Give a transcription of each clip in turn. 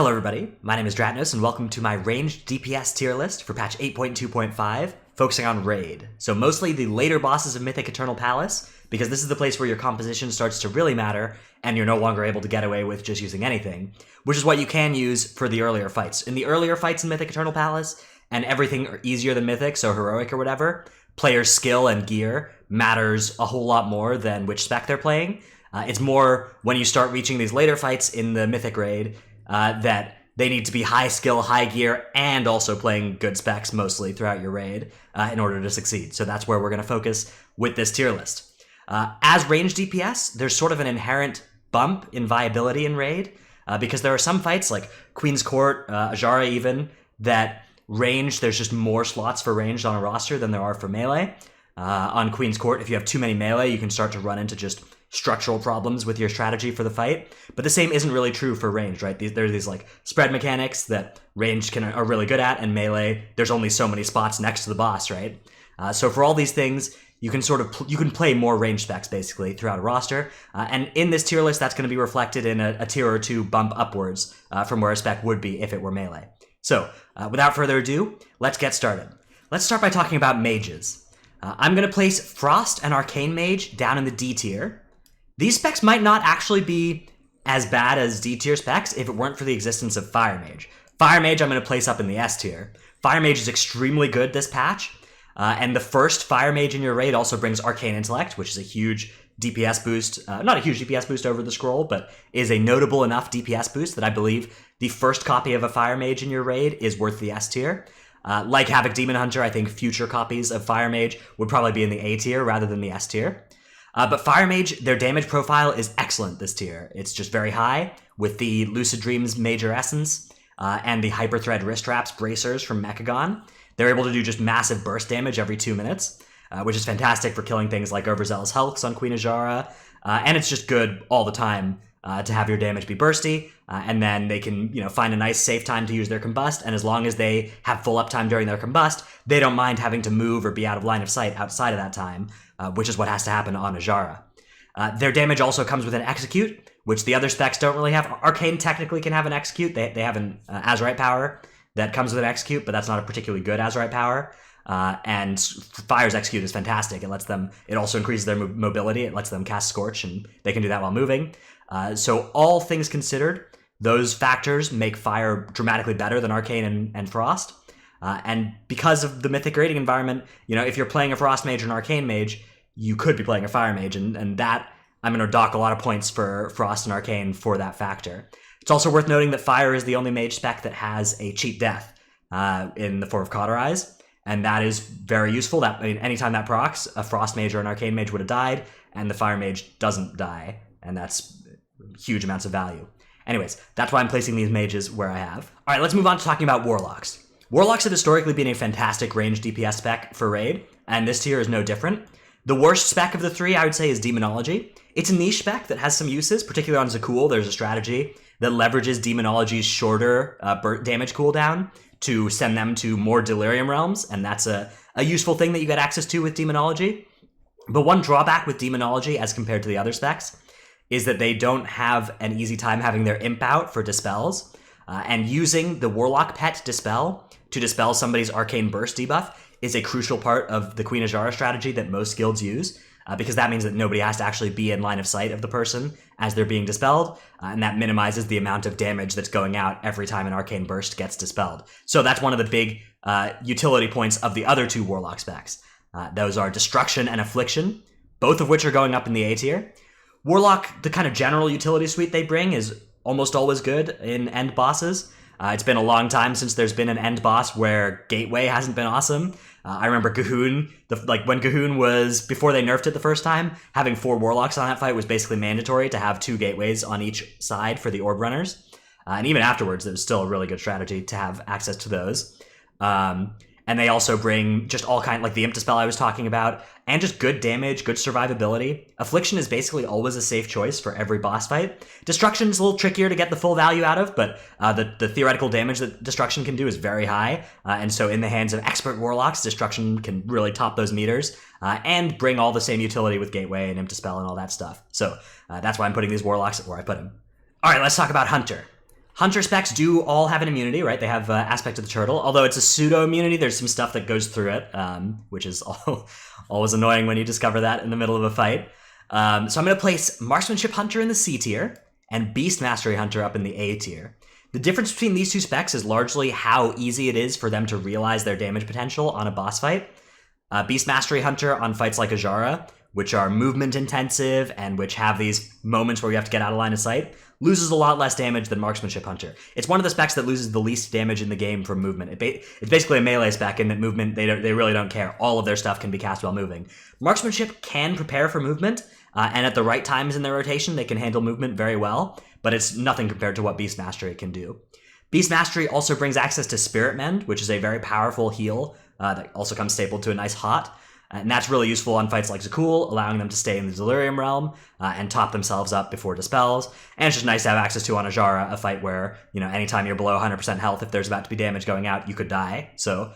Hello everybody, my name is Dratnos and welcome to my Ranged DPS tier list for patch 8.2.5, focusing on Raid. So mostly the later bosses of Mythic Eternal Palace, because this is the place where your composition starts to really matter and you're no longer able to get away with just using anything, which is what you can use for the earlier fights. In the earlier fights in Mythic Eternal Palace, and everything easier than Mythic, so Heroic or whatever, players' skill and gear matters a whole lot more than which spec they're playing. It's more when you start reaching these later fights in the Mythic Raid, that they need to be high skill, high gear, and also playing good specs mostly throughout your raid in order to succeed. So that's where we're going to focus with this tier list. As Ranged DPS, there's sort of an inherent bump in viability in raid, because there are some fights like Queen's Court, Ajara even, that range, there's just more slots for ranged on a roster than there are for melee. On Queen's Court, if you have too many melee, you can start to run into just structural problems with your strategy for the fight. But the same isn't really true for ranged, right? There are these like spread mechanics that ranged are really good at, and melee, there's only so many spots next to the boss, right? So for all these things, you can you can play more range specs basically throughout a roster. And in this tier list, that's going to be reflected in a tier or two bump upwards from where a spec would be if it were melee. So without further ado, let's get started. Let's start by talking about mages. I'm going to place Frost and Arcane Mage down in the D tier. These specs might not actually be as bad as D tier specs if it weren't for the existence of Fire Mage. Fire Mage I'm going to place up in the S tier. Fire Mage is extremely good this patch, and the first Fire Mage in your raid also brings Arcane Intellect, which is a huge DPS boost, not a huge DPS boost over the scroll, but is a notable enough DPS boost that I believe the first copy of a Fire Mage in your raid is worth the S tier. Like Havoc Demon Hunter, I think future copies of Fire Mage would probably be in the A tier rather than the S tier. But Fire Mage, their damage profile is excellent this tier. It's just very high, with the Lucid Dreams Major Essence and the Hyper Thread Wrist Wraps Bracers from Mechagon. They're able to do just massive burst damage every 2 minutes, which is fantastic for killing things like Overzealous Hulks on Queen Ajara, and it's just good all the time to have your damage be bursty, and then they can find a nice safe time to use their combust, and as long as they have full uptime during their combust, they don't mind having to move or be out of line of sight outside of that time, which is what has to happen on Ajara. Their damage also comes with an execute, which the other specs don't really have. Arcane technically can have an execute. They have an Azurite power that comes with an execute, but that's not a particularly good Azurite power. And Fire's execute is fantastic. It also increases their mobility. It lets them cast Scorch, and they can do that while moving. So all things considered, those factors make Fire dramatically better than Arcane and Frost. And because of the Mythic raiding environment, if you're playing a Frost Mage or an Arcane Mage, you could be playing a Fire Mage, and that, I'm going to dock a lot of points for Frost and Arcane for that factor. It's also worth noting that Fire is the only Mage spec that has a cheat death in the form of Cauterize, and that is very useful. Anytime that procs, a Frost Mage or an Arcane Mage would have died, and the Fire Mage doesn't die, and that's huge amounts of value. Anyways, that's why I'm placing these mages where I have. All right, let's move on to talking about Warlocks. Warlocks have historically been a fantastic ranged DPS spec for raid, and this tier is no different. The worst spec of the three, I would say, is Demonology. It's a niche spec that has some uses, particularly on Zakul. There's a strategy that leverages Demonology's shorter damage cooldown to send them to more Delirium realms, and that's a useful thing that you get access to with Demonology. But one drawback with Demonology as compared to the other specs is that they don't have an easy time having their imp out for dispels, and using the Warlock pet Dispel to dispel somebody's Arcane Burst debuff is a crucial part of the Queen Ajara strategy that most guilds use, because that means that nobody has to actually be in line of sight of the person as they're being dispelled, and that minimizes the amount of damage that's going out every time an Arcane Burst gets dispelled. So that's one of the big utility points of the other two Warlock specs. Those are Destruction and Affliction, both of which are going up in the A tier. Warlock, the kind of general utility suite they bring is almost always good in end bosses. It's been a long time since there's been an end boss where Gateway hasn't been awesome. I remember Gahoon, when Gahoon was, before they nerfed it the first time, having 4 Warlocks on that fight was basically mandatory to have 2 Gateways on each side for the Orb Runners. And even afterwards, it was still a really good strategy to have access to those. And they also bring just all kind, like the Imp Dispel I was talking about, and just good damage, good survivability. Affliction is basically always a safe choice for every boss fight. Destruction is a little trickier to get the full value out of, but the theoretical damage that Destruction can do is very high. And so in the hands of expert Warlocks, Destruction can really top those meters and bring all the same utility with Gateway and Imp Dispel and all that stuff. So that's why I'm putting these Warlocks where I put them. All right, let's talk about Hunter. Hunter specs do all have an immunity, right? They have Aspect of the Turtle, although it's a pseudo-immunity. There's some stuff that goes through it, which is always annoying when you discover that in the middle of a fight. So I'm going to place Marksmanship Hunter in the C tier and Beast Mastery Hunter up in the A tier. The difference between these two specs is largely how easy it is for them to realize their damage potential on a boss fight. Beast Mastery Hunter on fights like Ajara, which are movement intensive and which have these moments where you have to get out of line of sight, loses a lot less damage than Marksmanship Hunter. It's one of the specs that loses the least damage in the game from movement. It's basically a melee spec in that movement, they really don't care. All of their stuff can be cast while moving. Marksmanship can prepare for movement, and at the right times in their rotation, they can handle movement very well, but it's nothing compared to what Beast Mastery can do. Beast Mastery also brings access to Spirit Mend, which is a very powerful heal that also comes stapled to a nice hot. And that's really useful on fights like Zakul, allowing them to stay in the Delirium realm and top themselves up before dispels. And it's just nice to have access to on Ajara, a fight where, anytime you're below 100% health, if there's about to be damage going out, you could die. So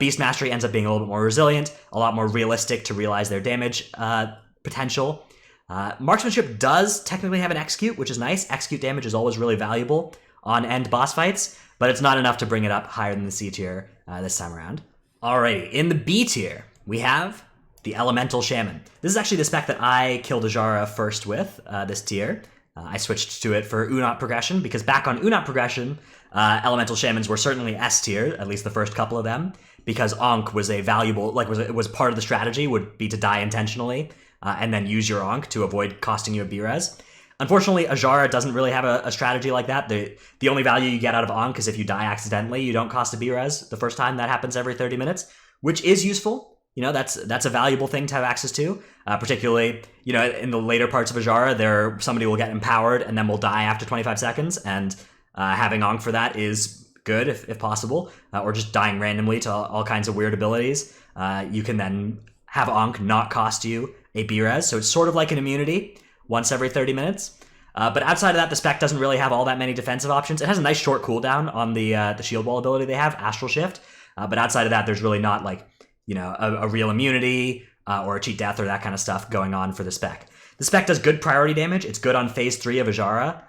Beast Mastery ends up being a little bit more resilient, a lot more realistic to realize their damage potential. Marksmanship does technically have an Execute, which is nice. Execute damage is always really valuable on end boss fights, but it's not enough to bring it up higher than the C tier this time around. Alrighty, in the B tier, we have the Elemental Shaman. This is actually the spec that I killed Ajara first with, this tier. I switched to it for Unot progression, because back on Unot progression, Elemental Shamans were certainly S tier, at least the first couple of them, because Ankh was a valuable, was part of the strategy, would be to die intentionally, and then use your Ankh to avoid costing you a B-res. Unfortunately, Ajara doesn't really have a strategy like that. The only value you get out of Ankh is if you die accidentally, you don't cost a B-res the first time. That happens every 30 minutes, which is useful. That's a valuable thing to have access to, particularly, in the later parts of Ajara, somebody will get empowered and then will die after 25 seconds, and having Ankh for that is good if possible, or just dying randomly to all kinds of weird abilities. You can then have Ankh not cost you a B-res, so it's sort of like an immunity once every 30 minutes. But outside of that, the spec doesn't really have all that many defensive options. It has a nice short cooldown on the shield wall ability they have, Astral Shift, but outside of that, there's really not a real immunity or a cheat death or that kind of stuff going on for the spec. The spec does good priority damage. It's good on phase 3 of Ajara,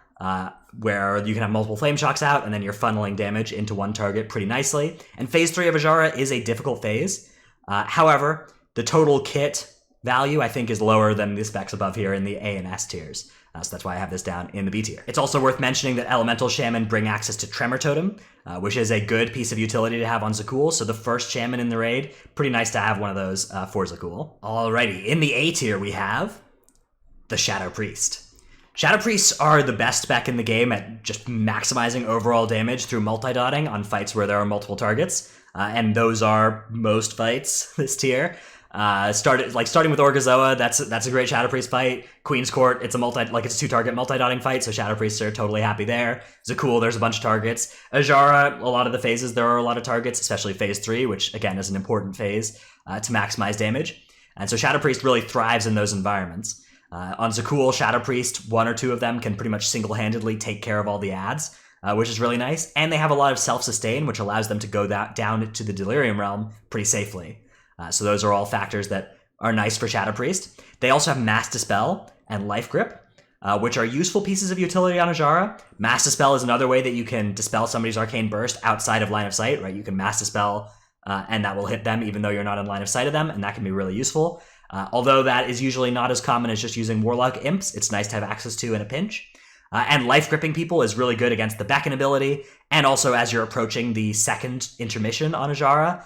where you can have multiple flame shocks out and then you're funneling damage into one target pretty nicely. And phase 3 of Ajara is a difficult phase. However, the total kit value, I think, is lower than the specs above here in the A and S tiers. So that's why I have this down in the B tier. It's also worth mentioning that Elemental Shaman bring access to Tremor Totem, which is a good piece of utility to have on Zakul. So the first Shaman in the raid, pretty nice to have one of those for Zakul. Alrighty, in the A tier we have the Shadow Priest. Shadow Priests are the best spec in the game at just maximizing overall damage through multi-dotting on fights where there are multiple targets, and those are most fights this tier. Starting with Orgazoa, that's a great Shadow Priest fight. Queen's Court, it's a 2-target multi-dotting fight, so Shadow Priests are totally happy there. Zakul, there's a bunch of targets. Ajara, a lot of the phases, there are a lot of targets, especially phase 3, which again is an important phase to maximize damage. And so Shadow Priest really thrives in those environments. On Zakul, Shadow Priest, 1 or 2 of them can pretty much single-handedly take care of all the ads, which is really nice. And they have a lot of self-sustain, which allows them to go down to the Delirium realm pretty safely. So those are all factors that are nice for Shadow Priest. They also have Mass Dispel and Life Grip, which are useful pieces of utility on Ajara. Mass Dispel is another way that you can dispel somebody's Arcane Burst outside of line of sight, right? You can Mass Dispel, and that will hit them even though you're not in line of sight of them, and that can be really useful. Although that is usually not as common as just using Warlock Imps, it's nice to have access to in a pinch. And Life Gripping people is really good against the Beckon ability, and also as you're approaching the second intermission on Ajara,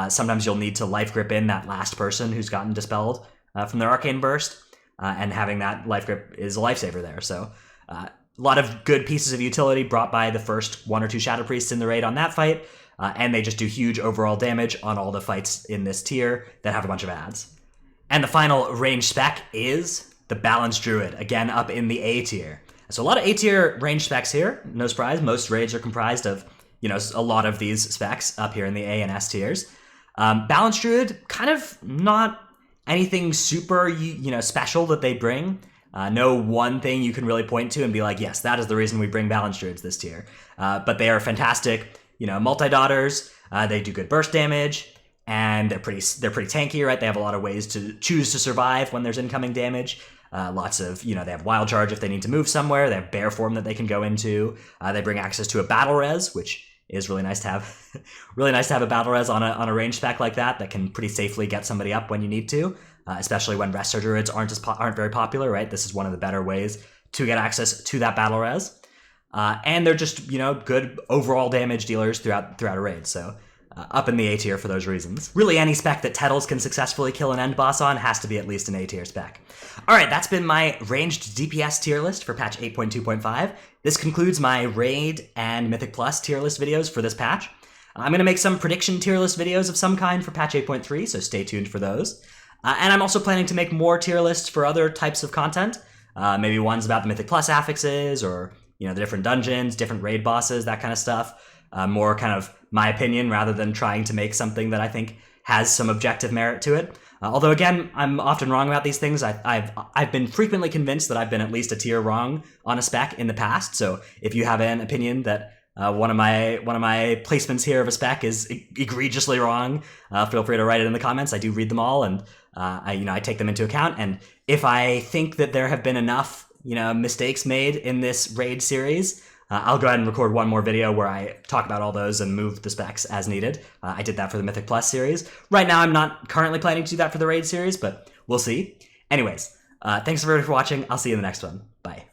sometimes you'll need to Life Grip in that last person who's gotten dispelled from their Arcane Burst, and having that Life Grip is a lifesaver there. So a lot of good pieces of utility brought by the first 1 or 2 Shadow Priests in the raid on that fight, and they just do huge overall damage on all the fights in this tier that have a bunch of ads. And the final range spec is the Balanced Druid, again up in the A tier. So a lot of A tier range specs here, no surprise. Most raids are comprised of, a lot of these specs up here in the A and S tiers. Balanced Druid, kind of not anything super, special that they bring. No one thing you can really point to and be like, yes, that is the reason we bring Balanced Druids this tier. But they are fantastic, multi-dotters. They do good burst damage. And they're pretty tanky, right? They have a lot of ways to choose to survive when there's incoming damage. Lots of, they have wild charge if they need to move somewhere. They have bear form that they can go into. They bring access to a battle res, which is really nice to have. Really nice to have a battle res on a range spec like that can pretty safely get somebody up when you need to, especially when Resto Druids aren't very popular, right? This is one of the better ways to get access to that battle res. And they're just, good overall damage dealers throughout a raid, so up in the A tier for those reasons. Really, any spec that Tettles can successfully kill an end boss on has to be at least an A tier spec. Alright, that's been my Ranged DPS tier list for patch 8.2.5. This concludes my Raid and Mythic Plus tier list videos for this patch. I'm going to make some prediction tier list videos of some kind for patch 8.3, so stay tuned for those. And I'm also planning to make more tier lists for other types of content. Maybe ones about the Mythic Plus affixes, or the different dungeons, different raid bosses, that kind of stuff. More kind of my opinion rather than trying to make something that I think has some objective merit to it. Although again, I'm often wrong about these things. I've been frequently convinced that I've been at least a tier wrong on a spec in the past. So if you have an opinion that one of my placements here of a spec is egregiously wrong, feel free to write it in the comments. I do read them all, and I take them into account. And if I think that there have been enough mistakes made in this raid series, I'll go ahead and record one more video where I talk about all those and move the specs as needed. I did that for the Mythic Plus series. Right now, I'm not currently planning to do that for the raid series, but we'll see. Anyways, thanks everybody for watching. I'll see you in the next one. Bye.